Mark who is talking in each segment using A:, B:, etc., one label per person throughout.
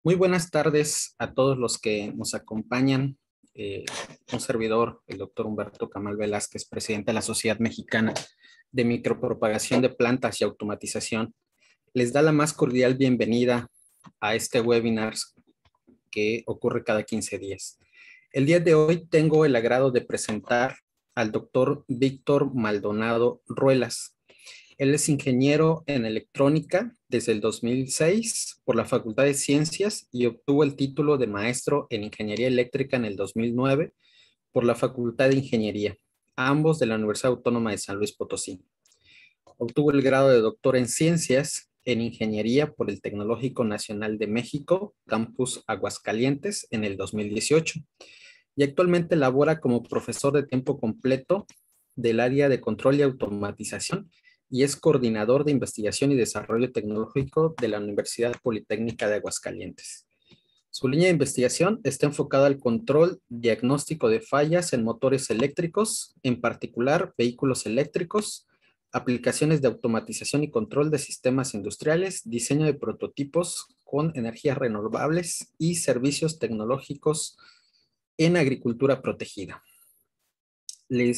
A: Muy buenas tardes a todos los que nos acompañan. Eh, un servidor, el doctor Humberto Camal Velázquez, presidente de la Sociedad Mexicana de Micropropagación de Plantas y Automatización, les da la más cordial bienvenida a este webinar que ocurre cada 15 días. El día de hoy tengo el agrado de presentar al doctor Víctor Maldonado Ruelas. Él es ingeniero en electrónica desde el 2006 por la Facultad de Ciencias y obtuvo el título de maestro en ingeniería eléctrica en el 2009 por la Facultad de Ingeniería, ambos de la Universidad Autónoma de San Luis Potosí. Obtuvo el grado de doctor en ciencias en ingeniería por el Tecnológico Nacional de México, Campus Aguascalientes, en el 2018 y actualmente labora como profesor de tiempo completo del área de control y automatización y es coordinador de investigación y desarrollo tecnológico de la Universidad Politécnica de Aguascalientes. Su línea de investigación está enfocada al control diagnóstico de fallas en motores eléctricos, en particular vehículos eléctricos, aplicaciones de automatización y control de sistemas industriales, diseño de prototipos con energías renovables y servicios tecnológicos en agricultura protegida. El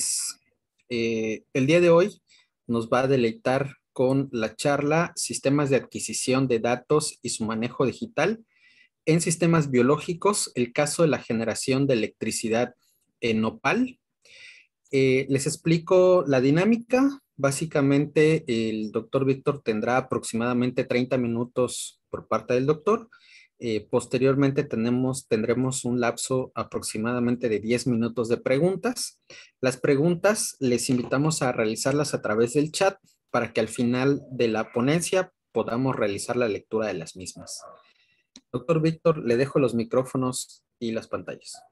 A: día de hoy nos va a deleitar con la charla Sistemas de adquisición de datos y su manejo digital en sistemas biológicos, el caso de la generación de electricidad en nopal. Les explico la dinámica. Básicamente, el doctor Víctor tendrá aproximadamente 30 minutos por parte del doctor. Posteriormente tendremos un lapso aproximadamente de 10 minutos de preguntas. Las preguntas les invitamos a realizarlas a través del chat para que al final de la ponencia podamos realizar la lectura de las mismas. Doctor Víctor, le dejo los micrófonos y las pantallas.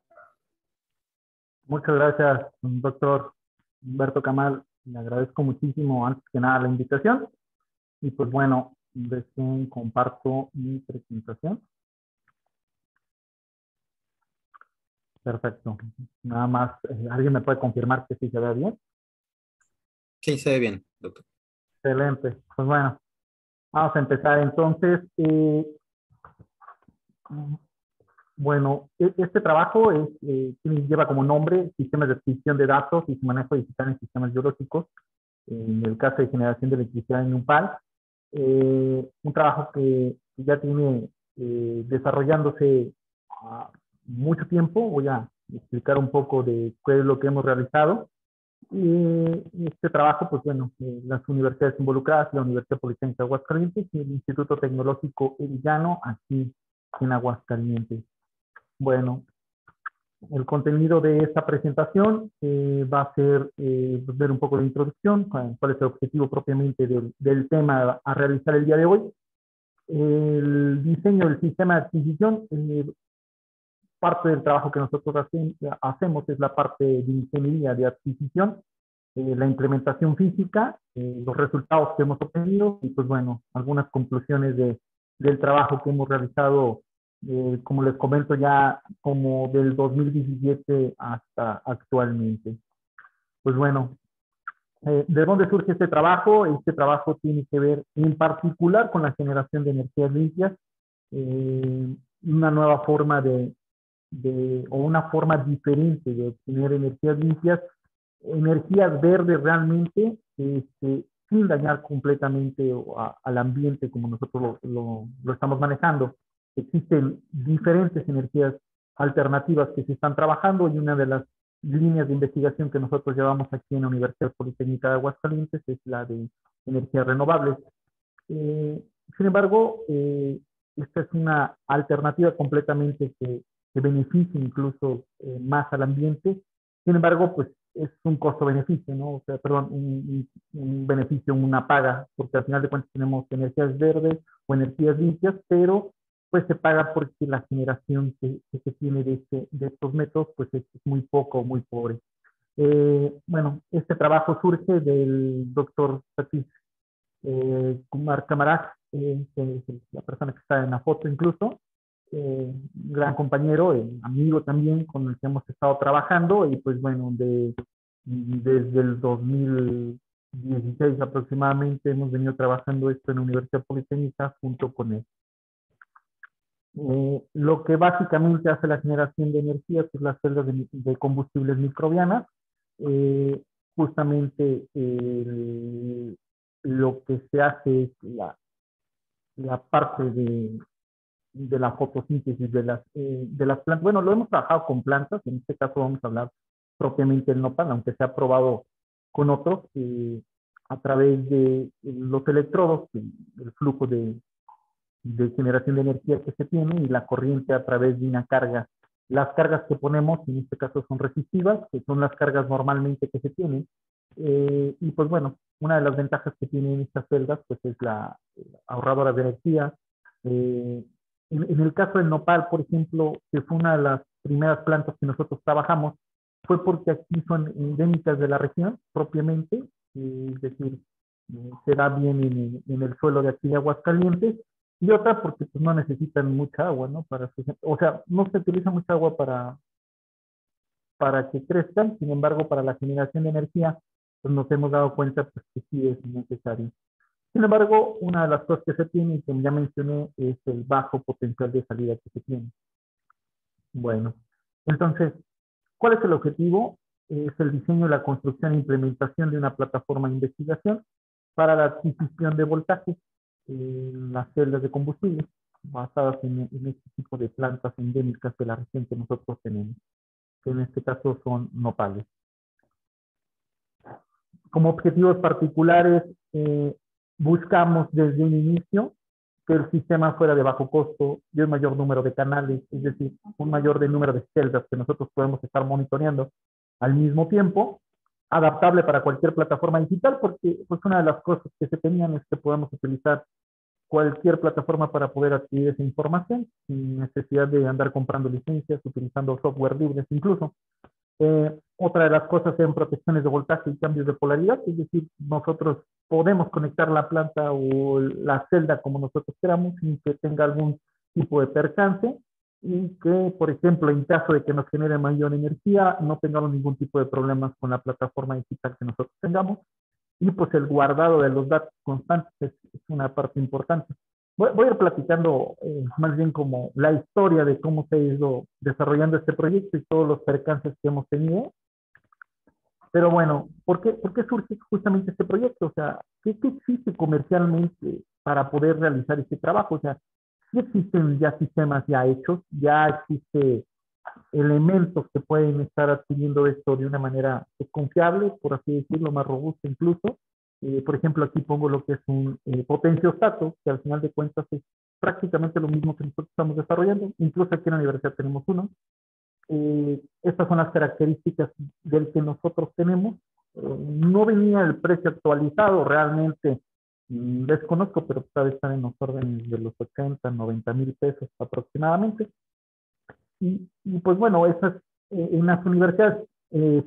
B: Muchas gracias, doctor Humberto Camal. Le agradezco muchísimo, antes que nada, la invitación. Y pues bueno, recién comparto mi presentación. Perfecto. Nada más, ¿alguien me puede confirmar que sí se ve bien?
A: Sí, se ve bien, doctor.
B: Excelente. Pues bueno, vamos a empezar entonces. Bueno, este trabajo lleva como nombre Sistemas de adquisición de datos y su manejo digital en sistemas biológicos, en el caso de generación de electricidad en UPAL. Un trabajo que ya tiene desarrollándose mucho tiempo. Voy a explicar un poco de qué es lo que hemos realizado. Y este trabajo, pues bueno, las universidades involucradas, la Universidad Politécnica de Aguascalientes y el Instituto Tecnológico El Llano, aquí en Aguascalientes. Bueno, el contenido de esta presentación va a ser ver un poco de introducción, cuál es el objetivo propiamente del tema a realizar el día de hoy. El diseño del sistema de adquisición, parte del trabajo que nosotros hacemos es la parte de ingeniería de adquisición, la implementación física, los resultados que hemos obtenido y pues bueno, algunas conclusiones del trabajo que hemos realizado, como les comento, ya como del 2017 hasta actualmente. Pues bueno, ¿de dónde surge este trabajo? Este trabajo tiene que ver en particular con la generación de energías limpias, una nueva forma o una forma diferente de obtener energías limpias, energías verdes realmente, sin dañar completamente al ambiente como nosotros lo estamos manejando. Existen diferentes energías alternativas que se están trabajando y una de las líneas de investigación que nosotros llevamos aquí en la Universidad Politécnica de Aguascalientes es la de energías renovables. Eh, Sin embargo, esta es una alternativa completamente que beneficia incluso más al ambiente. Sin embargo, pues es un costo-beneficio, ¿no? O sea, perdón, un beneficio, una paga, porque al final de cuentas tenemos energías verdes o energías limpias, pero pues se paga porque la generación que se tiene de estos métodos pues es muy poco, muy pobre. Bueno, este trabajo surge del doctor Satish Kumar Camarás, que es la persona que está en la foto incluso, un gran compañero, amigo también con el que hemos estado trabajando y pues bueno, desde el 2016 aproximadamente hemos venido trabajando esto en la Universidad Politécnica junto con él. Lo que básicamente hace la generación de energía, que es las celdas de combustibles microbianas, eh, justamente lo que se hace es la parte de la fotosíntesis de las plantas. Bueno, lo hemos trabajado con plantas, en este caso vamos a hablar propiamente del nopal, aunque se ha probado con otros, a través de los electrodos, el flujo de generación de energía que se tiene y la corriente a través de una carga. Las cargas que ponemos, en este caso, son resistivas, que son las cargas normalmente que se tienen. Y pues bueno, una de las ventajas que tienen estas celdas pues es la ahorradora de energía. En el caso del nopal, por ejemplo, que fue una de las primeras plantas que nosotros trabajamos, fue porque aquí son endémicas de la región propiamente, es decir, se da bien en el suelo de aquí de Aguascalientes, y otra porque pues, no necesitan mucha agua, ¿no? O sea, no se utiliza mucha agua para que crezcan, sin embargo, para la generación de energía, pues nos hemos dado cuenta pues, que sí es necesario. Sin embargo, una de las cosas que se tiene, y que ya mencioné, es el bajo potencial de salida que se tiene. Bueno, entonces, ¿cuál es el objetivo? Es el diseño, la construcción e implementación de una plataforma de investigación para la adquisición de voltaje en las celdas de combustible basadas en este tipo de plantas endémicas de la región que nosotros tenemos, que en este caso son nopales. Como objetivos particulares, buscamos desde un inicio que el sistema fuera de bajo costo y un mayor número de canales, es decir, un mayor número de celdas que nosotros podemos estar monitoreando al mismo tiempo, adaptable para cualquier plataforma digital, porque pues, una de las cosas que se tenían es que podemos utilizar cualquier plataforma para poder adquirir esa información, sin necesidad de andar comprando licencias, utilizando software libres incluso. Otra de las cosas son protecciones de voltaje y cambios de polaridad, es decir, nosotros podemos conectar la planta o la celda como nosotros queramos sin que tenga algún tipo de percance y que, por ejemplo, en caso de que nos genere mayor energía, no tengamos ningún tipo de problemas con la plataforma digital que nosotros tengamos. Y pues el guardado de los datos constantes es una parte importante. Voy a ir platicando más bien como la historia de cómo se ha ido desarrollando este proyecto y todos los percances que hemos tenido. Pero bueno, ¿por qué surge justamente este proyecto? O sea, ¿qué existe comercialmente para poder realizar este trabajo? O sea, sí existen ya sistemas ya hechos, ya existe elementos que pueden estar adquiriendo esto de una manera confiable, por así decirlo, más robusta incluso. Por ejemplo, aquí pongo lo que es un potenciostato, que al final de cuentas es prácticamente lo mismo que nosotros estamos desarrollando. Incluso aquí en la universidad tenemos uno. Estas son las características del que nosotros tenemos. No venía el precio actualizado, realmente desconozco, pero sabe estar en los órdenes de los 80, 90 mil pesos aproximadamente. Y pues bueno, esas, en las universidades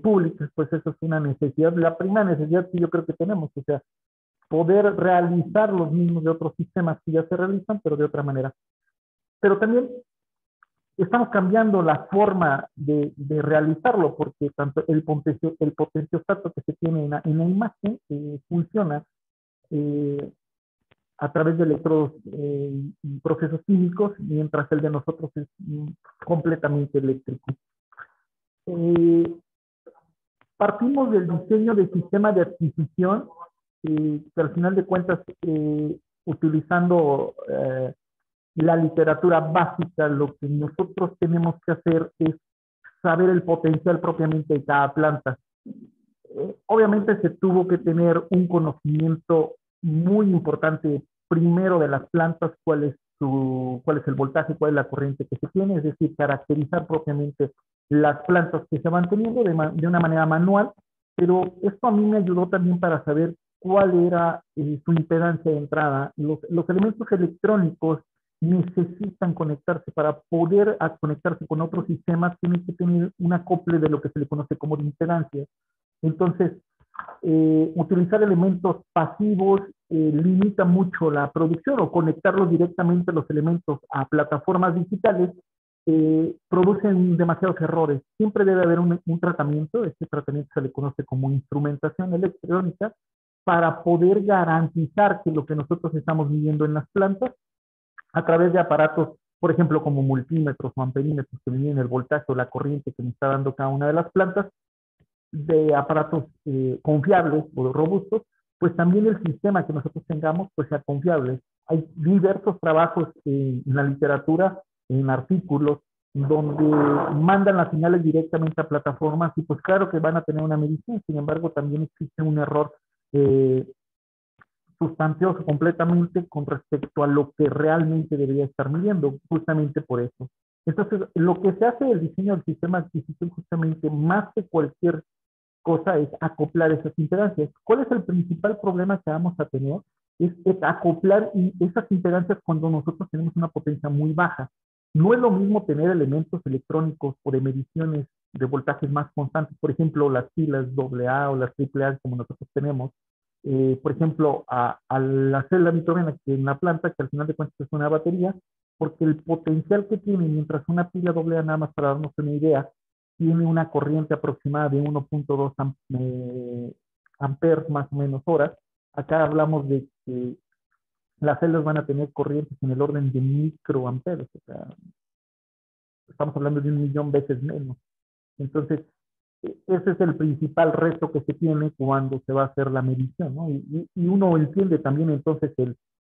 B: públicas, pues eso es una necesidad, la primera necesidad que yo creo que tenemos, o sea, poder realizar los mismos de otros sistemas que ya se realizan, pero de otra manera. Pero también estamos cambiando la forma de realizarlo, porque tanto el potenciostato que se tiene en la imagen funciona eh, a través de electrodos y procesos químicos, mientras el de nosotros es completamente eléctrico. Partimos del diseño del sistema de adquisición, que al final de cuentas, utilizando la literatura básica, lo que nosotros tenemos que hacer es saber el potencial propiamente de cada planta. Obviamente se tuvo que tener un conocimiento muy importante primero de las plantas, cuál es el voltaje, cuál es la corriente que se tiene, es decir, caracterizar propiamente las plantas que se van teniendo de una manera manual, pero esto a mí me ayudó también para saber cuál era su impedancia de entrada. Los elementos electrónicos necesitan conectarse para poder conectarse con otros sistemas, tienen que tener un acople de lo que se le conoce como de impedancia. Entonces, utilizar elementos pasivos limita mucho la producción o conectarlos directamente los elementos a plataformas digitales producen demasiados errores. Siempre debe haber un tratamiento, este tratamiento se le conoce como instrumentación electrónica, para poder garantizar que lo que nosotros estamos midiendo en las plantas a través de aparatos por ejemplo, como multímetros o amperímetros que miden el voltaje o la corriente que me está dando cada una de las plantas, de aparatos confiables o robustos, pues también el sistema que nosotros tengamos pues sea confiable. Hay diversos trabajos en la literatura, en artículos, donde mandan las señales directamente a plataformas y pues claro que van a tener una medición, sin embargo también existe un error eh, sustancioso completamente con respecto a lo que realmente debería estar midiendo, justamente por eso. Entonces, lo que se hace del diseño del sistema de adquisición justamente más que cualquier cosa es acoplar esas impedancias. ¿Cuál es el principal problema que vamos a tener? Es acoplar esas impedancias cuando nosotros tenemos una potencia muy baja. No es lo mismo tener elementos electrónicos o de mediciones de voltajes más constantes, por ejemplo, las pilas AA o las AAA como nosotros tenemos, por ejemplo, a la célula microbiana que en la planta, que al final de cuentas es una batería, porque el potencial que tiene, mientras una pila AA, nada más para darnos una idea, tiene una corriente aproximada de 1.2 amperes más o menos horas. Acá hablamos de que las células van a tener corrientes en el orden de microamperes, o sea, estamos hablando de 1.000.000 veces menos. Entonces, ese es el principal reto que se tiene cuando se va a hacer la medición, ¿no? Y uno entiende también entonces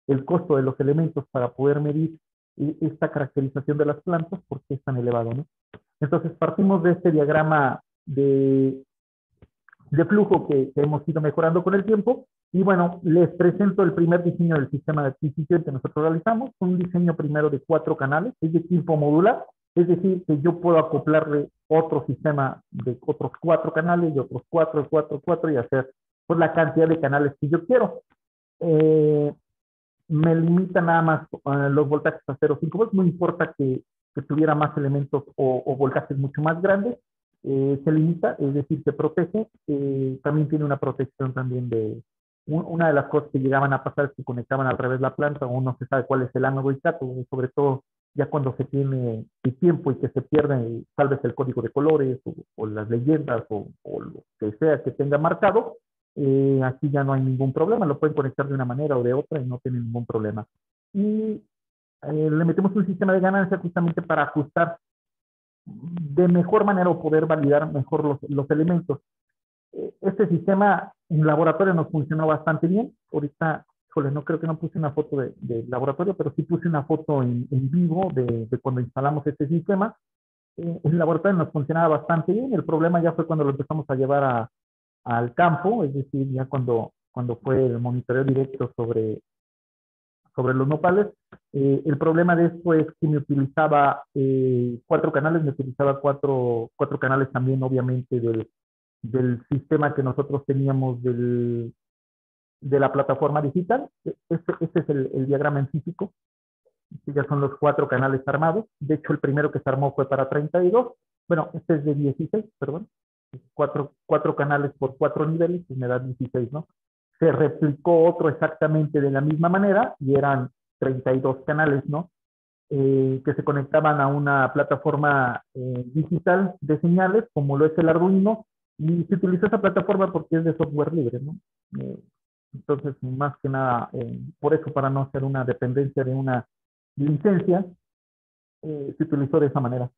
B: el costo de los elementos para poder medir esta caracterización de las plantas, porque es tan elevado, ¿no? Entonces, partimos de este diagrama de flujo que hemos ido mejorando con el tiempo. Y bueno, les presento el primer diseño del sistema de adquisición que nosotros realizamos. Un diseño primero de 4 canales, es de tipo modular, es decir, que yo puedo acoplarle otro sistema de otros 4 canales, de otros 4, 4, 4 y hacer pues, la cantidad de canales que yo quiero. Me limita nada más los voltajes a 0,5 volts, no importa que tuviera más elementos o voltajes mucho más grandes, se limita, es decir, se protege, también tiene una protección también una de las cosas que llegaban a pasar es que conectaban al revés la planta o no se sabe cuál es el ánodo y cátodo, sobre todo ya cuando se tiene el tiempo y que se pierde tal vez el código de colores o las leyendas o lo que sea que tenga marcado, aquí ya no hay ningún problema, lo pueden conectar de una manera o de otra y no tienen ningún problema. Y le metemos un sistema de ganancia justamente para ajustar de mejor manera o poder validar mejor los elementos. Este sistema en laboratorio nos funcionó bastante bien. Ahorita, híjole, no creo que no puse una foto de laboratorio, pero sí puse una foto en vivo de cuando instalamos este sistema. En el laboratorio nos funcionaba bastante bien. El problema ya fue cuando lo empezamos a llevar al campo, es decir, ya cuando fue el monitoreo directo sobre los nopales. El problema de esto es que me utilizaba 4 canales, me utilizaba cuatro canales también, obviamente, del sistema que nosotros teníamos de la plataforma digital. Este es el diagrama en físico. Ya son los 4 canales armados. De hecho, el primero que se armó fue para 32. Bueno, este es de 16, perdón. 4 canales por 4 niveles, pues me da 16, ¿no? Se replicó otro exactamente de la misma manera y eran 32 canales, ¿no? Que se conectaban a una plataforma digital de señales, como lo es el Arduino, y se utilizó esa plataforma porque es de software libre, ¿no? Entonces, más que nada, por eso, para no hacer una dependencia de una licencia, se utilizó de esa manera.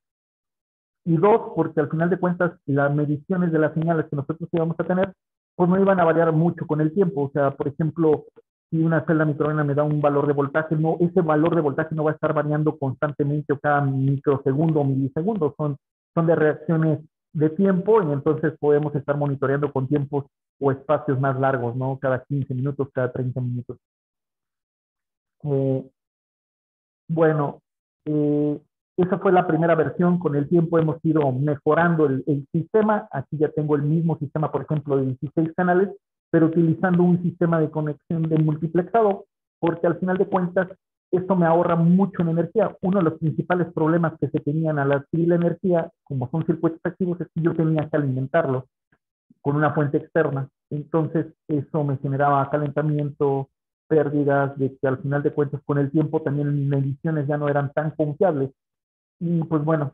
B: Y 2, porque al final de cuentas, las mediciones de las señales que nosotros íbamos a tener, pues no iban a variar mucho con el tiempo. O sea, por ejemplo, si una celda microbiana me da un valor de voltaje, no, ese valor de voltaje no va a estar variando constantemente o cada microsegundo o milisegundo. Son de reacciones de tiempo y entonces podemos estar monitoreando con tiempos o espacios más largos, ¿no? Cada 15 minutos, cada 30 minutos. Bueno, esa fue la primera versión. Con el tiempo hemos ido mejorando el sistema. Aquí ya tengo el mismo sistema, por ejemplo, de 16 canales, pero utilizando un sistema de conexión de multiplexado, porque al final de cuentas esto me ahorra mucho en energía. Uno de los principales problemas que se tenían al adquirir la energía, como son circuitos activos, es que yo tenía que alimentarlos con una fuente externa. Entonces, eso me generaba calentamiento, pérdidas, de que al final de cuentas con el tiempo también mis mediciones ya no eran tan confiables. Y pues bueno,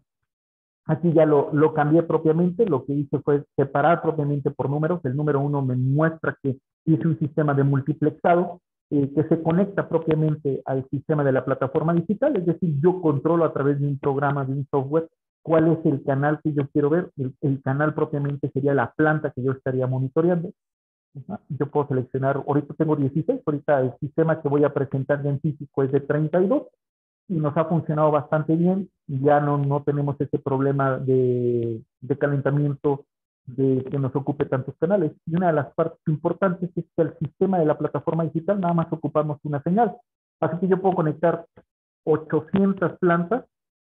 B: aquí ya lo cambié propiamente. Lo que hice fue separar propiamente por números. El número 1 me muestra que hice un sistema de multiplexado que se conecta propiamente al sistema de la plataforma digital, es decir, yo controlo a través de un programa, de un software, cuál es el canal que yo quiero ver. El canal propiamente sería la planta que yo estaría monitoreando. Yo puedo seleccionar, ahorita tengo 16, ahorita el sistema que voy a presentar en físico es de 32 y nos ha funcionado bastante bien. Ya no tenemos ese problema de calentamiento de que nos ocupe tantos canales. Y una de las partes importantes es que el sistema de la plataforma digital nada más ocupamos una señal. Así que yo puedo conectar 800 plantas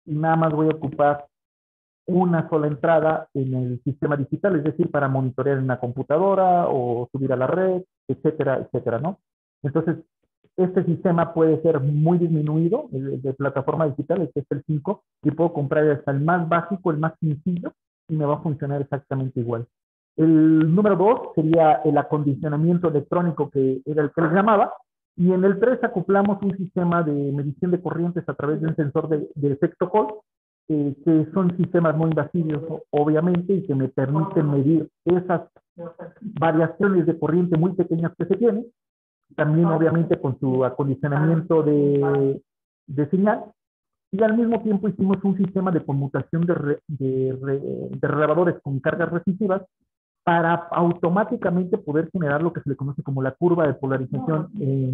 B: y nada más voy a ocupar una sola entrada en el sistema digital, es decir, para monitorear en una computadora o subir a la red, etcétera, etcétera, ¿no? Entonces, este sistema puede ser muy disminuido, el de plataforma digital, este es el 5, y puedo comprar hasta el más básico, el más sencillo, y me va a funcionar exactamente igual. El número 2 sería el acondicionamiento electrónico, que era el que les llamaba, y en el 3 acoplamos un sistema de medición de corrientes a través de un sensor de efecto Hall, que son sistemas muy invasivos, obviamente, y que me permiten medir esas variaciones de corriente muy pequeñas que se tienen, también obviamente con su acondicionamiento de señal, y al mismo tiempo hicimos un sistema de conmutación de relevadores con cargas resistivas para automáticamente poder generar lo que se le conoce como la curva de polarización en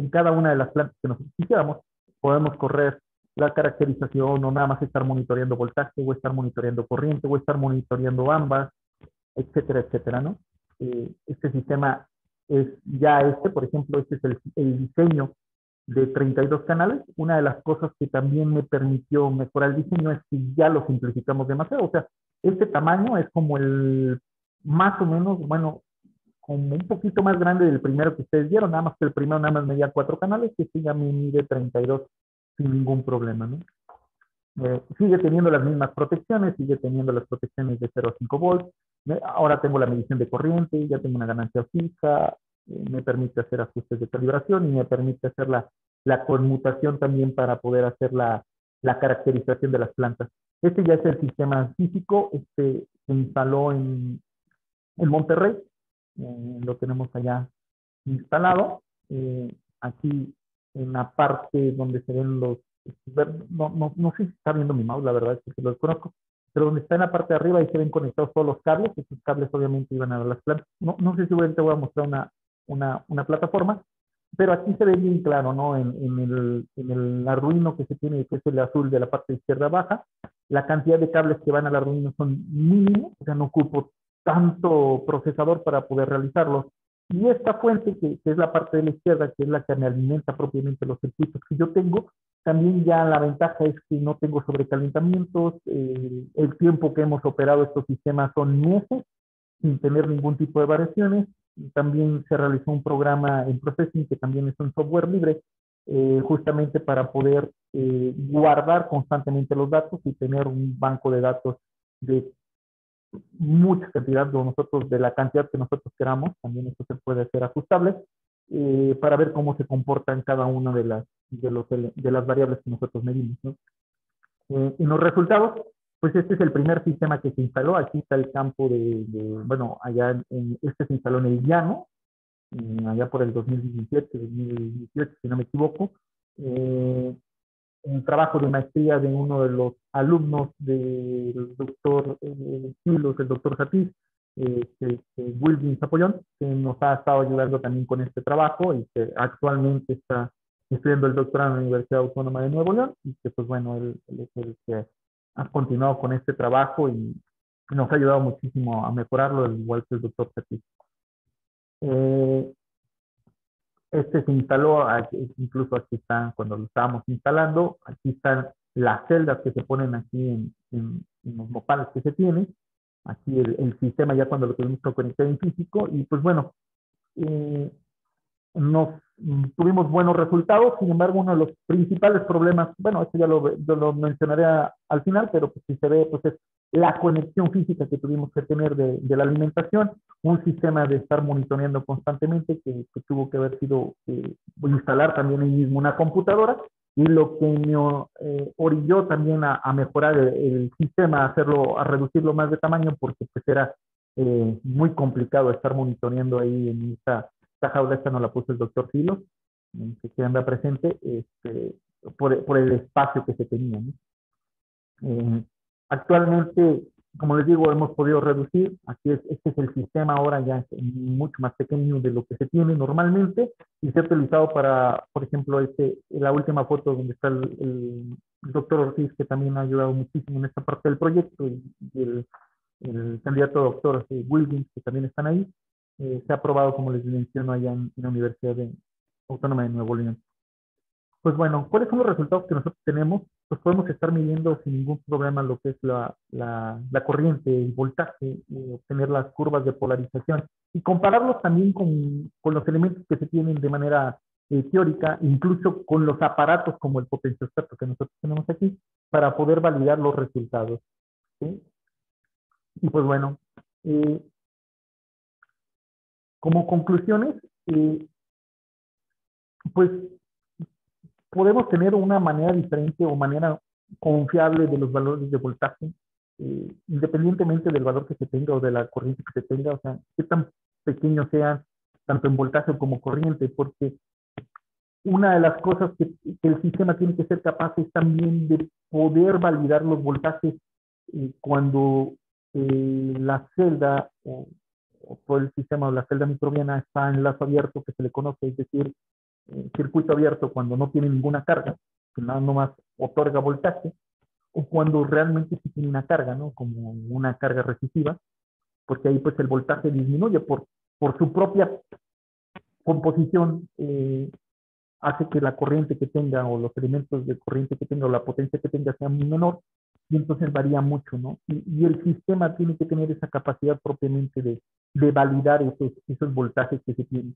B: cada una de las plantas que nosotros quisiéramos. Podemos correr la caracterización o nada más estar monitoreando voltaje o estar monitoreando corriente o estar monitoreando ambas, etcétera, etcétera, ¿no? Este sistema es ya por ejemplo, este es el diseño de 32 canales. Una de las cosas que también me permitió mejorar el diseño es que ya lo simplificamos demasiado. O sea, este tamaño es como el más o menos, bueno, como un poquito más grande del primero que ustedes vieron, nada más que el primero nada más medía 4 canales, que este ya me mide 32 sin ningún problema, ¿no? Sigue teniendo las mismas protecciones, sigue teniendo las protecciones de 0 a 5 volts. Ahora tengo la medición de corriente, ya tengo una ganancia fija, me permite hacer ajustes de calibración y me permite hacer la conmutación también para poder hacer la caracterización de las plantas. Este ya es el sistema físico, este se instaló en Monterrey, lo tenemos allá instalado. Aquí en la parte donde se ven los, no sé si está viendo mi mouse, la verdad es que lo desconozco, pero donde está en la parte de arriba y se ven conectados todos los cables, esos cables obviamente iban a las plantas. No sé si te voy a mostrar una plataforma, pero aquí se ve bien claro, ¿no? En el Arduino que se tiene, que es el azul de la parte izquierda baja, la cantidad de cables que van al Arduino son mínimos, o sea, no ocupo tanto procesador para poder realizarlos. Y esta fuente, que es la parte de la izquierda, que es la que me alimenta propiamente los circuitos que yo tengo, también ya la ventaja es que no tengo sobrecalentamientos, el tiempo que hemos operado estos sistemas son meses, sin tener ningún tipo de variaciones. También se realizó un programa en Processing, que también es un software libre, justamente para poder guardar constantemente los datos y tener un banco de datos de mucha cantidad de la cantidad que nosotros queramos. También esto se puede hacer ajustable para ver cómo se comportan cada una de las variables que nosotros medimos, ¿no? En los resultados, pues este es el primer sistema que se instaló. Aquí está el campo bueno, allá este se instaló en el llano, allá por el 2017, 2018, si no me equivoco. Un trabajo de maestría de uno de los alumnos del doctor Silos, el doctor Satiz, Wilvin Zapollón, que nos ha estado ayudando también con este trabajo y que actualmente está estudiando el doctorado en la Universidad Autónoma de Nuevo León, y que pues bueno, él es el que ha continuado con este trabajo y nos ha ayudado muchísimo a mejorarlo, al igual que el doctor Satiz. Este se instaló, incluso aquí está, cuando lo estábamos instalando, aquí están las celdas que se ponen aquí en los nopales que se tienen. Aquí el sistema ya cuando lo tuvimos que conectar en físico, y pues bueno, tuvimos buenos resultados. Sin embargo, uno de los principales problemas, bueno, esto yo lo mencionaré al final, pero pues si se ve, pues es la conexión física que tuvimos que tener de la alimentación, un sistema de estar monitoreando constantemente que tuvo que haber sido instalar también ahí mismo una computadora, y lo que me orilló también a mejorar el sistema, a reducirlo más de tamaño, porque pues era muy complicado estar monitoreando ahí en esta jaula. Esta no la puso el doctor Silos, que anda presente, por el espacio que se tenía, ¿no? Actualmente, como les digo, hemos podido reducir. Aquí este es el sistema, ahora ya es mucho más pequeño de lo que se tiene normalmente y se ha utilizado para, por ejemplo, la última foto donde está el doctor Ortiz, que también ha ayudado muchísimo en esta parte del proyecto, y el candidato doctor Wilkins, que también están ahí. Se ha aprobado, como les menciono, allá en la Universidad Autónoma de Nuevo León. Pues bueno, ¿cuáles son los resultados que nosotros tenemos? Pues podemos estar midiendo sin ningún problema lo que es la corriente, el voltaje, obtener las curvas de polarización y compararlos también con los elementos que se tienen de manera teórica, incluso con los aparatos como el potenciostato que nosotros tenemos aquí, para poder validar los resultados, ¿sí? Y pues bueno, eh, como conclusiones, pues podemos tener una manera diferente o manera confiable de los valores de voltaje, independientemente del valor que se tenga o de la corriente que se tenga, o sea, qué tan pequeños sean, tanto en voltaje como corriente, porque una de las cosas que el sistema tiene que ser capaz es también de poder validar los voltajes cuando la celda o todo el sistema o la celda microbiana está en lazo abierto, que se le conoce, es decir, circuito abierto cuando no tiene ninguna carga, que nada más otorga voltaje, o cuando realmente sí tiene una carga, ¿no? Como una carga resistiva, porque ahí pues el voltaje disminuye por su propia composición, hace que la corriente que tenga o los elementos de corriente que tenga o la potencia que tenga sea muy menor y entonces varía mucho, ¿no? Y el sistema tiene que tener esa capacidad propiamente de validar esos voltajes que se tienen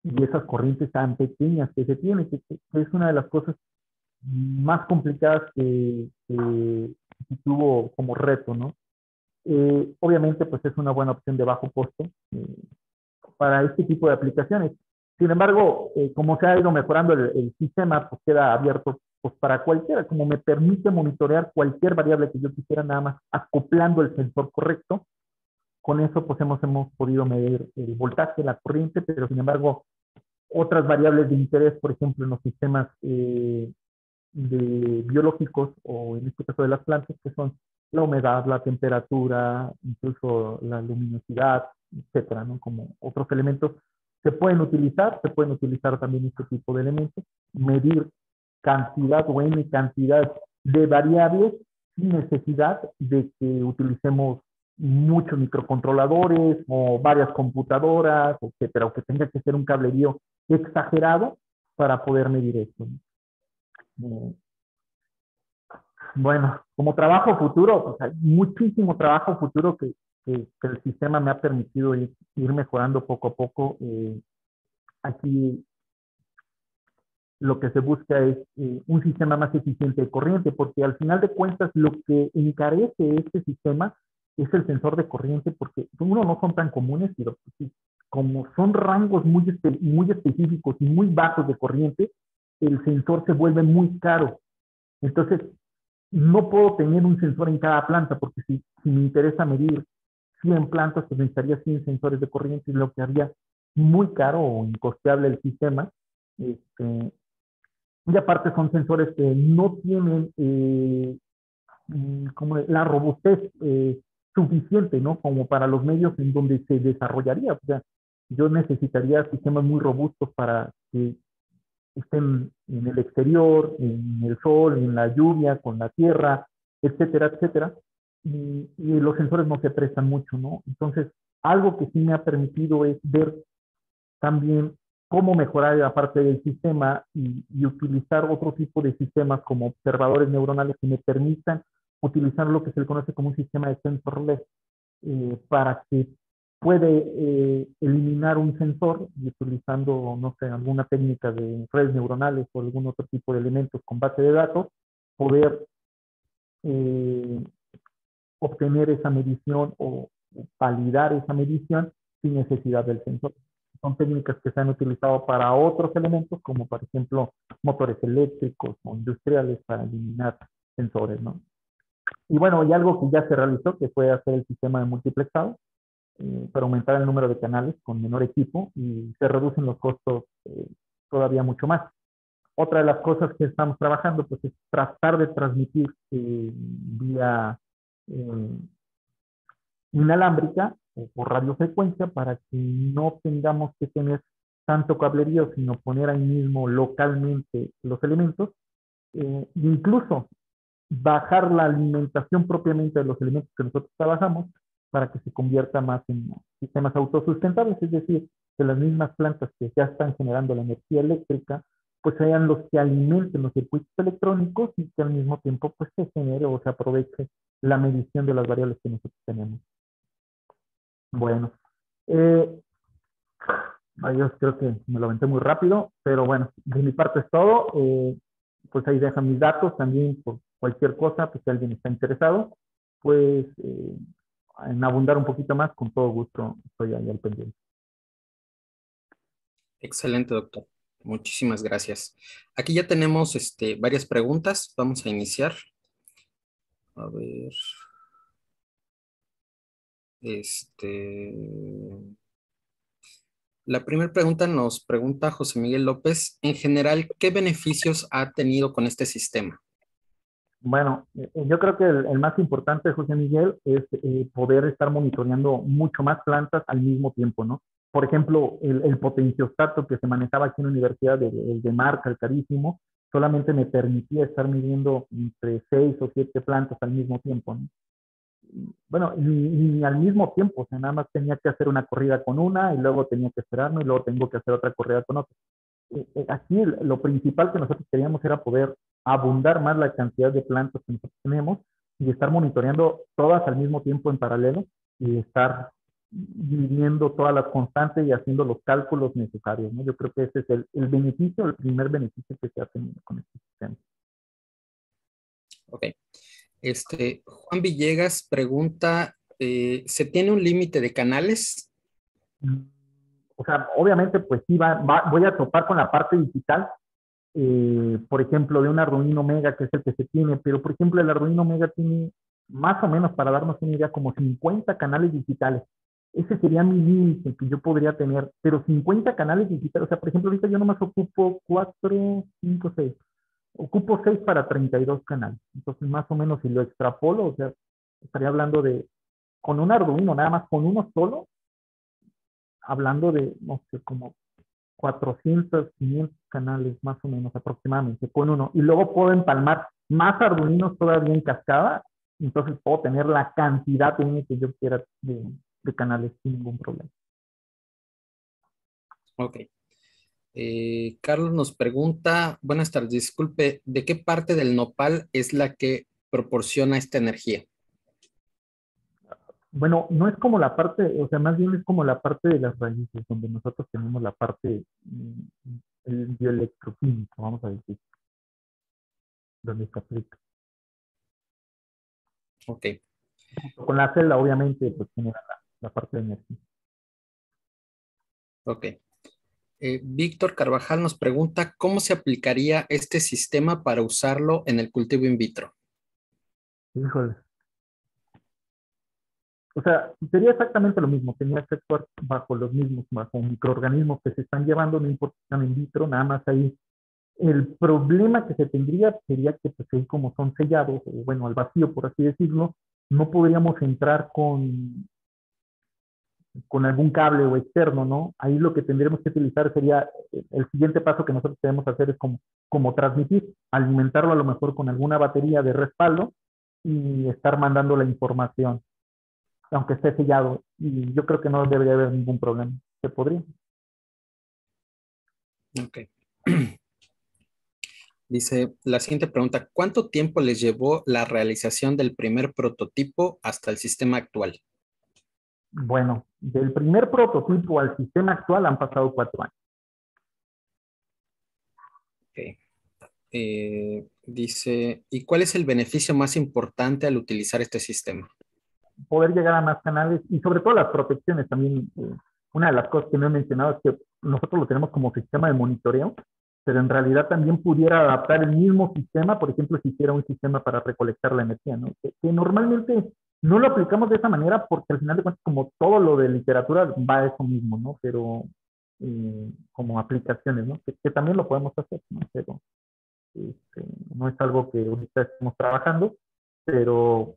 B: y esas corrientes tan pequeñas que se tienen, que es una de las cosas más complicadas que tuvo como reto, ¿no? Obviamente, pues es una buena opción de bajo costo para este tipo de aplicaciones. Sin embargo, como se ha ido mejorando el sistema, pues queda abierto pues para cualquiera, como me permite monitorear cualquier variable que yo quisiera, nada más acoplando el sensor correcto. Con eso pues hemos podido medir el voltaje, la corriente, pero sin embargo otras variables de interés, por ejemplo, en los sistemas biológicos o en este caso de las plantas, que son la humedad, la temperatura, incluso la luminosidad, etcétera, ¿no? Como otros elementos se pueden utilizar también este tipo de elementos, medir cantidad o n cantidad de variables sin necesidad de que utilicemos muchos microcontroladores o varias computadoras, etcétera, o que tenga que ser un cablerío exagerado para poder medir esto, ¿no? Bueno, como trabajo futuro, pues hay muchísimo trabajo futuro que el sistema me ha permitido ir mejorando poco a poco. Aquí lo que se busca es un sistema más eficiente de corriente, porque al final de cuentas lo que encarece este sistema es el sensor de corriente, porque uno no son tan comunes, pero pues, como son rangos muy específicos y muy bajos de corriente, el sensor se vuelve muy caro. Entonces, no puedo tener un sensor en cada planta, porque si me interesa medir 100 plantas, pues necesitaría 100 sensores de corriente, lo que haría muy caro o incosteable el sistema. Y aparte son sensores que no tienen como la robustez suficiente, ¿no? Como para los medios en donde se desarrollaría. O sea, yo necesitaría sistemas muy robustos para que estén en el exterior, en el sol, en la lluvia, con la tierra, etcétera, etcétera. Y los sensores no se prestan mucho, ¿no? Entonces, algo que sí me ha permitido es ver también cómo mejorar la parte del sistema y utilizar otro tipo de sistemas como observadores neuronales que me permitan utilizar lo que se le conoce como un sistema de sensor-less para que puede eliminar un sensor y utilizando, no sé, alguna técnica de redes neuronales o algún otro tipo de elementos con base de datos, poder eh, obtener esa medición o validar esa medición sin necesidad del sensor. Son técnicas que se han utilizado para otros elementos, como por ejemplo motores eléctricos o industriales para eliminar sensores, ¿no? Y bueno, y algo que ya se realizó, que fue hacer el sistema de multiplexado, para aumentar el número de canales con menor equipo y se reducen los costos todavía mucho más. Otra de las cosas que estamos trabajando pues, es tratar de transmitir vía eh, inalámbrica o por radiofrecuencia para que no tengamos que tener tanto cablerío, sino poner ahí mismo localmente los elementos, incluso bajar la alimentación propiamente de los elementos que nosotros trabajamos para que se convierta más en sistemas autosustentables, es decir, que las mismas plantas que ya están generando la energía eléctrica, pues sean los que alimenten los circuitos electrónicos y que al mismo tiempo pues se genere o se aproveche la medición de las variables que nosotros tenemos. Bueno, eh, yo creo que me lo aventé muy rápido, pero bueno, de mi parte es todo. Pues ahí dejan mis datos también por cualquier cosa, pues si alguien está interesado, pues en abundar un poquito más, con todo gusto estoy ahí al pendiente.
A: Excelente, doctor. Muchísimas gracias. Aquí ya tenemos varias preguntas. Vamos a iniciar. A ver. Este, la primera pregunta nos pregunta José Miguel López. En general, ¿qué beneficios ha tenido con este sistema?
B: Bueno, yo creo que el más importante, José Miguel, es poder estar monitoreando mucho más plantas al mismo tiempo, ¿no? Por ejemplo, el potenciostato que se manejaba aquí en la universidad, el de marca, el carísimo, solamente me permitía estar midiendo entre 6 o 7 plantas al mismo tiempo, ¿no? Bueno, y al mismo tiempo, o sea, nada más tenía que hacer una corrida con una y luego tenía que esperarme y luego tengo que hacer otra corrida con otra. Aquí lo principal que nosotros queríamos era poder abundar más la cantidad de plantas que nosotros tenemos y estar monitoreando todas al mismo tiempo en paralelo y estar viviendo todas las constantes y haciendo los cálculos necesarios, ¿no? Yo creo que ese es el beneficio, el primer beneficio que se ha tenido con este sistema.
A: Ok. Juan Villegas pregunta, ¿se tiene un límite de canales?
B: O sea, obviamente, pues sí, voy a topar con la parte digital, por ejemplo, de un Arduino Mega, que es el que se tiene, pero por ejemplo, el Arduino Mega tiene más o menos, para darnos una idea, como 50 canales digitales. Ese sería mi límite que yo podría tener, pero 50 canales digitales, o sea, por ejemplo, ahorita yo nomás ocupo 4, 5, 6. Ocupo 6 para 32 canales. Entonces, más o menos, si lo extrapolo, o sea, estaría hablando de, con un Arduino, nada más con uno solo, hablando de, no sé, como 400, 500 canales más o menos aproximadamente con uno. Y luego puedo empalmar más Arduinos todavía en cascada. Entonces puedo tener la cantidad que yo quiera de canales sin ningún problema.
A: Ok. Carlos nos pregunta, buenas tardes, disculpe, ¿de qué parte del nopal es la que proporciona esta energía?
B: Bueno, no es como la parte, o sea, más bien es como la parte de las raíces, donde nosotros tenemos la parte, el bioelectroquímico, vamos a decir, donde se aplica.
A: Ok,
B: Con la celda, obviamente, pues genera la parte de energía.
A: ok. Víctor Carvajal nos pregunta, ¿cómo se aplicaría este sistema para usarlo en el cultivo in vitro?
B: Híjole. O sea, sería exactamente lo mismo, tenía que actuar bajo los mismos, bajo microorganismos que se están llevando, no importa si están in vitro, nada más ahí. El problema que se tendría sería que, pues, ahí como son sellados, o bueno, al vacío, por así decirlo, no podríamos entrar con algún cable o externo, ¿no? Ahí lo que tendríamos que utilizar sería, el siguiente paso que nosotros debemos hacer es como transmitir, alimentarlo a lo mejor con alguna batería de respaldo y estar mandando la información aunque esté sellado. Y yo creo que no debería haber ningún problema. ¿Se podría?
A: Ok. Dice la siguiente pregunta, ¿cuánto tiempo les llevó la realización del primer prototipo hasta el sistema actual?
B: Bueno, del primer prototipo al sistema actual han pasado 4 años.
A: Ok. Dice, ¿y cuál es el beneficio más importante al utilizar este sistema?
B: Poder llegar a más canales y sobre todo las protecciones también. Una de las cosas que no he mencionado es que nosotros lo tenemos como sistema de monitoreo pero en realidad también pudiera adaptar el mismo sistema, por ejemplo, si hiciera un sistema para recolectar la energía, ¿no? Que normalmente no lo aplicamos de esa manera porque al final de cuentas, como todo lo de literatura va a eso mismo, ¿no? Pero como aplicaciones, ¿no? Que también lo podemos hacer, ¿no? Pero este, no es algo que ahorita estamos trabajando, pero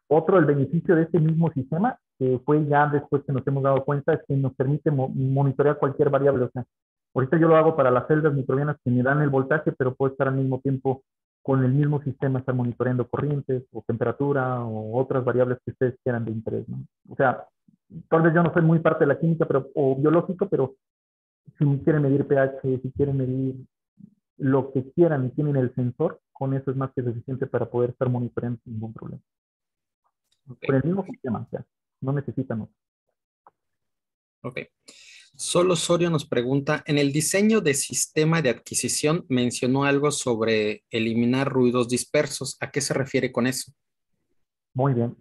B: otro del beneficio de este mismo sistema, que fue ya después que nos hemos dado cuenta, es que nos permite monitorear cualquier variable. O sea, ahorita yo lo hago para las celdas microbianas que me dan el voltaje, pero puedo estar al mismo tiempo con el mismo sistema, estar monitoreando corrientes o temperatura o otras variables que ustedes quieran de interés, ¿no? O sea, tal vez yo no soy muy parte de la química pero, o biológico, pero si quieren medir pH, si quieren medir lo que quieran y tienen el sensor, con eso es más que suficiente para poder estar monitoreando sin ningún problema. Con
A: Ok,
B: el mismo sistema, o sea, no necesitan otro.
A: ok. Sol Osorio nos pregunta, en el diseño de sistema de adquisición mencionó algo sobre eliminar ruidos dispersos. ¿A qué se refiere con eso?
B: Muy bien.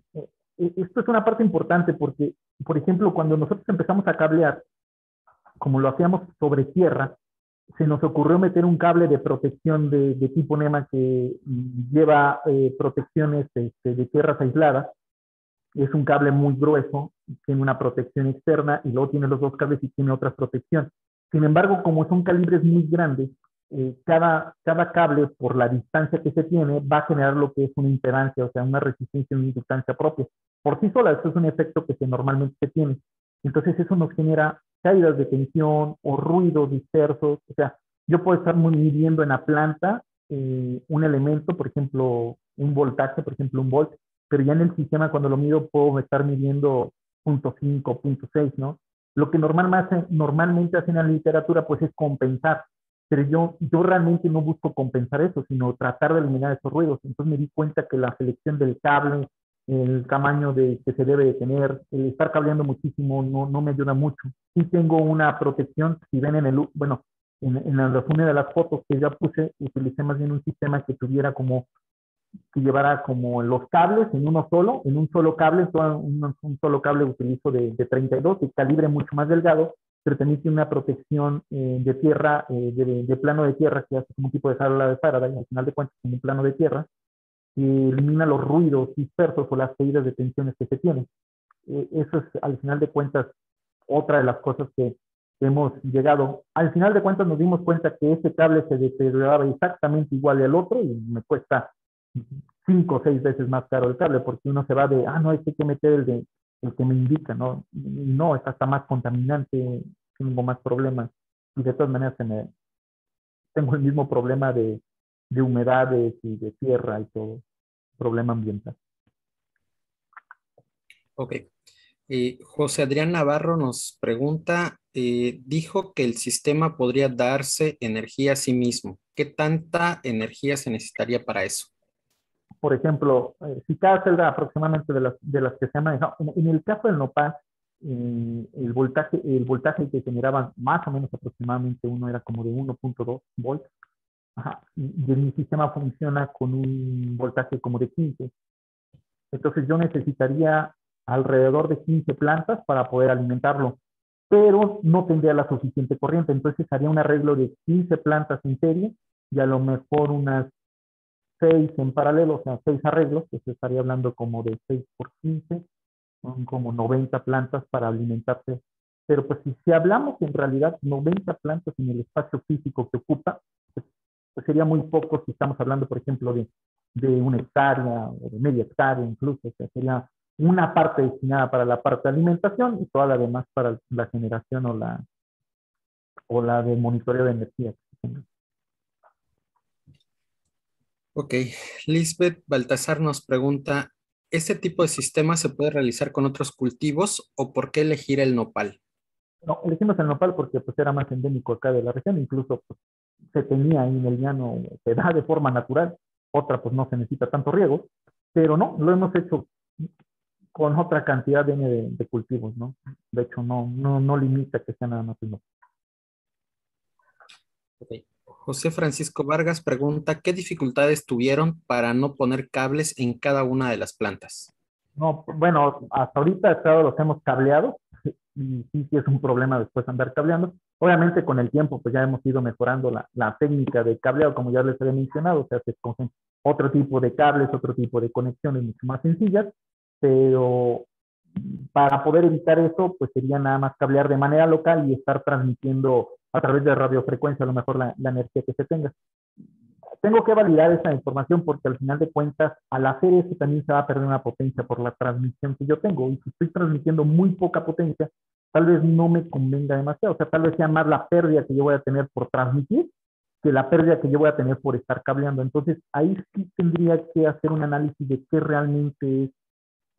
B: Esto es una parte importante porque, por ejemplo, cuando nosotros empezamos a cablear, como lo hacíamos sobre tierra, se nos ocurrió meter un cable de protección de tipo NEMA que lleva protecciones de tierras aisladas. Es un cable muy grueso, tiene una protección externa y luego tiene los dos cables y tiene otra protección. Sin embargo, como son calibres muy grandes, cada cable, por la distancia que se tiene, va a generar lo que es una impedancia, o sea, una resistencia y una inductancia propia. Por sí sola, eso es un efecto que normalmente se tiene. Entonces, eso nos genera caídas de tensión o ruidos dispersos. O sea, yo puedo estar midiendo en la planta un elemento, por ejemplo, un voltaje, por ejemplo, un volt, pero ya en el sistema cuando lo mido puedo estar midiendo 0.5, 0.6, ¿no? Lo que normalmente hacen en la literatura pues es compensar, pero yo realmente no busco compensar eso, sino tratar de eliminar esos ruidos. Entonces me di cuenta que la selección del cable, el tamaño que se debe de tener, el estar cableando muchísimo no me ayuda mucho. Sí tengo una protección, si ven bueno, en la resumen de las fotos que ya puse, utilicé más bien un sistema que tuviera como que llevara como los cables en uno solo, en un solo cable, un solo cable utilizo de 32, de calibre mucho más delgado, pero también tiene una protección de tierra, de plano de tierra, que hace como un tipo de sala de Faraday, al final de cuentas como un plano de tierra, que elimina los ruidos dispersos o las caídas de tensiones que se tienen. Eso es, al final de cuentas, otra de las cosas que hemos llegado. Al final de cuentas nos dimos cuenta que ese cable se deterioraba exactamente igual al otro y me cuesta 5 o 6 veces más caro el cable porque uno se va de, no, hay que meter el que me indica, ¿no? Y no, es hasta más contaminante, tengo más problemas. Y de todas maneras tengo el mismo problema de humedades y de tierra y todo, problema ambiental.
A: Ok. José Adrián Navarro nos pregunta, dijo que el sistema podría darse energía a sí mismo. ¿Qué tanta energía se necesitaría para eso?
B: Por ejemplo, si cada celda aproximadamente de las que se han manejado, en el caso del nopal, el voltaje que generaban más o menos aproximadamente uno era como de 1.2 volts. Ajá, y mi sistema funciona con un voltaje como de 15. Entonces yo necesitaría alrededor de 15 plantas para poder alimentarlo, pero no tendría la suficiente corriente. Entonces haría un arreglo de 15 plantas en serie y a lo mejor unas 6 en paralelo, o sea, 6 arreglos, que se estaría hablando como de 6 por 15, son como 90 plantas para alimentarse. Pero pues si hablamos en realidad 90 plantas en el espacio físico que ocupa, pues sería muy poco si estamos hablando, por ejemplo, de 1 hectárea o de media hectárea incluso, o sea, sería una parte destinada para la parte de alimentación y toda la demás para la generación o la de monitoreo de energía.
A: Ok. Lisbeth Baltasar nos pregunta, ¿este tipo de sistema se puede realizar con otros cultivos o por qué elegir el nopal?
B: No, elegimos el nopal porque pues era más endémico acá de la región, incluso pues, se tenía ahí en el llano, se da de forma natural, otra pues no se necesita tanto riego, pero no, lo hemos hecho con otra cantidad de cultivos, ¿no? De hecho, no limita que sea nada más uno.
A: Ok. José Francisco Vargas pregunta, ¿qué dificultades tuvieron para no poner cables en cada una de las plantas?
B: No, bueno, hasta ahorita todos los hemos cableado y sí es un problema después andar cableando, Obviamente con el tiempo pues ya hemos ido mejorando la técnica de cableado, como ya les había mencionado, o sea, se escogen otro tipo de cables, otro tipo de conexiones mucho más sencillas, pero para poder evitar eso, pues sería nada más cablear de manera local y estar transmitiendo a través de radiofrecuencia a lo mejor la energía que se tenga. Tengo que validar esa información porque al final de cuentas, al hacer eso también se va a perder una potencia por la transmisión que yo tengo. Y si estoy transmitiendo muy poca potencia, tal vez no me convenga demasiado. O sea, tal vez sea más la pérdida que yo voy a tener por transmitir que la pérdida que yo voy a tener por estar cableando. Entonces, ahí sí tendría que hacer un análisis de qué realmente es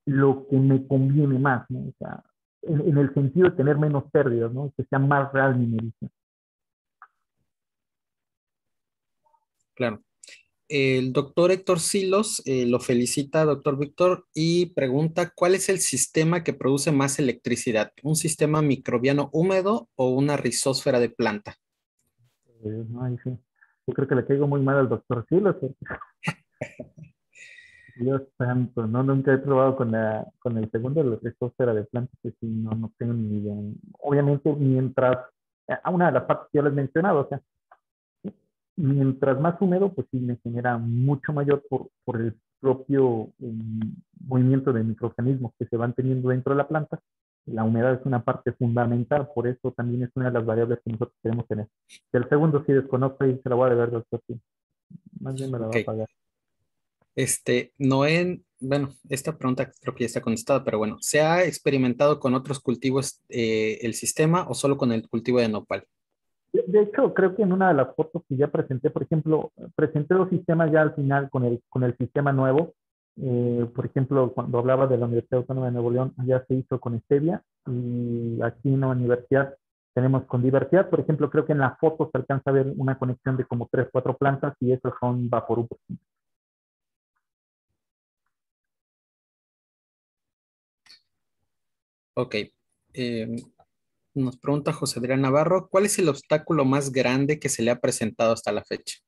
B: lo que me conviene más, ¿no? O sea, en el sentido de tener menos pérdidas, ¿no? Que sea más real mi medición.
A: Claro. El doctor Héctor Silos lo felicita, doctor Víctor, y pregunta, ¿cuál es el sistema que produce más electricidad? ¿Un sistema microbiano húmedo o una rizósfera de planta?
B: No, ahí sí. Yo creo que le caigo muy mal al doctor Silos. Dios santo, no, nunca he probado con el segundo, la esfera de plantas, que sí, no, no tengo ni idea. Obviamente, mientras, a una de las partes que ya les he mencionado, o sea, mientras más húmedo, pues sí me genera mucho mayor por el propio movimiento de microorganismos que se van teniendo dentro de la planta. La humedad es una parte fundamental, por eso también es una de las variables que nosotros queremos tener. El segundo sí desconozco y se la voy a deber, doctor. Sí. Más bien me la va
A: Ok.
B: a pagar.
A: Noé, bueno, esta pregunta creo que ya está contestada, pero bueno, ¿se ha experimentado con otros cultivos el sistema o solo con el cultivo de nopal?
B: De hecho, creo que en una de las fotos que ya presenté, por ejemplo, presenté los sistemas ya al final con el sistema nuevo. Por ejemplo, cuando hablaba de la Universidad Autónoma de Nuevo León, ya se hizo con Stevia y aquí en la universidad tenemos con diversidad. Por ejemplo, creo que en la foto se alcanza a ver una conexión de como 3, 4 plantas y esos son Vaporub.
A: Ok. Eh, Nos pregunta José Adrián Navarro, ¿cuál es el obstáculo más grande que se le ha presentado hasta la fecha?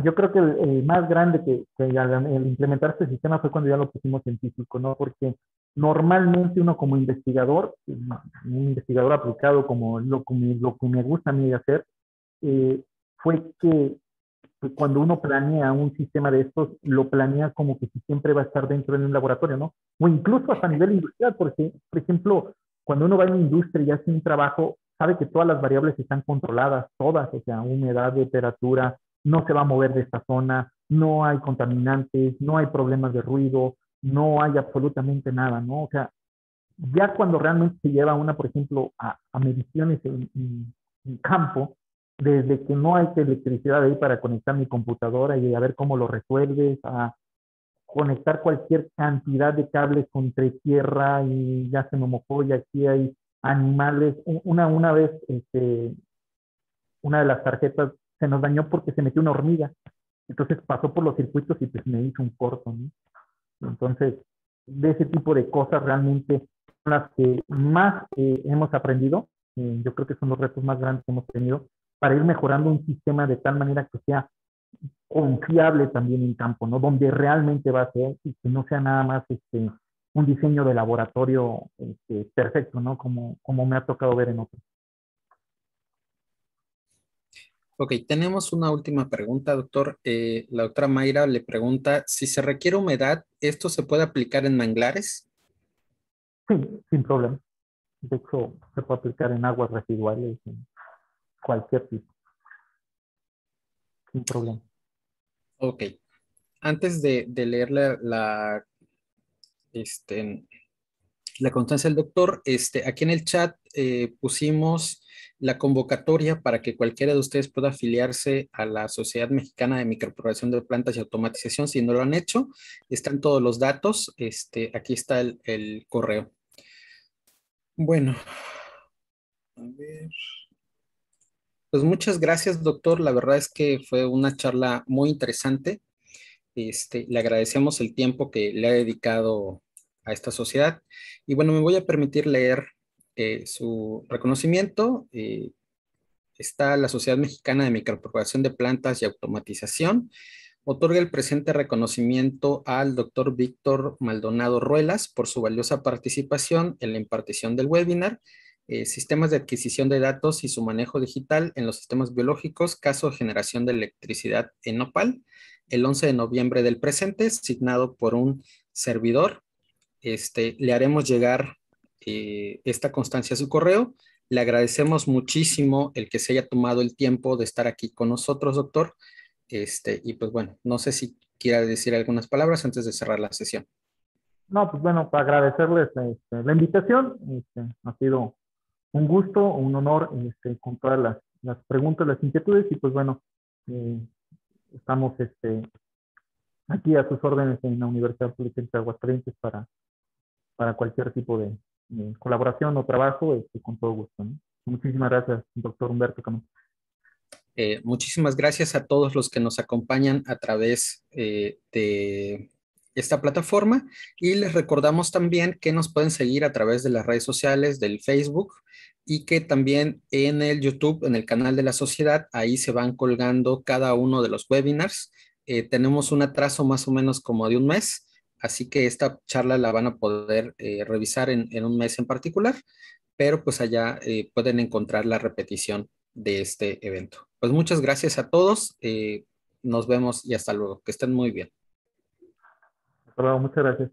B: Yo creo que el más grande que al implementar este sistema fue cuando ya lo pusimos científico, ¿no? Porque normalmente uno como investigador, un investigador aplicado como lo que me gusta a mí hacer, eh, fue que cuando uno planea un sistema de estos, lo planea como que si siempre va a estar dentro de un laboratorio, ¿no? O incluso hasta a nivel industrial, porque, por ejemplo, cuando uno va a una industria y hace un trabajo, sabe que todas las variables están controladas, todas, o sea, humedad, temperatura, no se va a mover de esta zona, no hay contaminantes, no hay problemas de ruido, no hay absolutamente nada, ¿no? O sea, ya cuando realmente se lleva una, por ejemplo, a mediciones en campo, desde que no hay electricidad ahí para conectar mi computadora y a ver cómo lo resuelves, a conectar cualquier cantidad de cables entre tierra y ya se me mojó y aquí hay animales. Una vez, una de las tarjetas se nos dañó porque se metió una hormiga. Entonces pasó por los circuitos y pues me hizo un corto, ¿no? Entonces, de ese tipo de cosas realmente son las que más hemos aprendido. Yo creo que son los retos más grandes que hemos tenido para ir mejorando un sistema de tal manera que sea confiable también en campo, ¿no? Donde realmente va a ser y que no sea nada más un diseño de laboratorio perfecto, ¿no? Como me ha tocado ver en otros.
A: Ok, tenemos una última pregunta, doctor. La doctora Mayra le pregunta, si se requiere humedad, ¿esto se puede aplicar en manglares?
B: Sí, sin problema. De hecho, se puede aplicar en aguas residuales, en cualquier tipo, sin problema.
A: Ok, antes de leer este, la constancia del doctor, aquí en el chat pusimos la convocatoria para que cualquiera de ustedes pueda afiliarse a la Sociedad Mexicana de Micropropagación de Plantas y Automatización. Si no lo han hecho, están todos los datos. Aquí está el correo. Bueno, a ver. Pues muchas gracias, doctor. La verdad es que fue una charla muy interesante. Le agradecemos el tiempo que le ha dedicado a esta sociedad. Y bueno, me voy a permitir leer su reconocimiento. Está la Sociedad Mexicana de Micropropagación de Plantas y Automatización. Otorga el presente reconocimiento al doctor Víctor Maldonado Ruelas por su valiosa participación en la impartición del webinar sistemas de adquisición de datos y su manejo digital en los sistemas biológicos, caso de generación de electricidad en Nopal, el 11 de noviembre del presente, signado por un servidor. Le haremos llegar esta constancia a su correo. Le agradecemos muchísimo el que se haya tomado el tiempo de estar aquí con nosotros, doctor. Y pues bueno, no sé si quiera decir algunas palabras antes de cerrar la sesión.
B: No, pues bueno, para agradecerles la invitación. Ha sido un gusto, un honor con todas las preguntas, las inquietudes y pues bueno, eh, estamos aquí a sus órdenes en la Universidad Politécnica de Aguascalientes para cualquier tipo de colaboración o trabajo, con todo gusto, ¿no? Muchísimas gracias, doctor Humberto Camacho.
A: Muchísimas gracias a todos los que nos acompañan a través de esta plataforma y les recordamos también que nos pueden seguir a través de las redes sociales del Facebook y que también en el YouTube, en el canal de la sociedad, ahí se van colgando cada uno de los webinars. Tenemos un atraso más o menos como de un mes, así que esta charla la van a poder revisar en un mes en particular, pero pues allá pueden encontrar la repetición de este evento. Pues muchas gracias a todos. Nos vemos y hasta luego. Que estén muy bien.
B: Hasta luego, muchas gracias.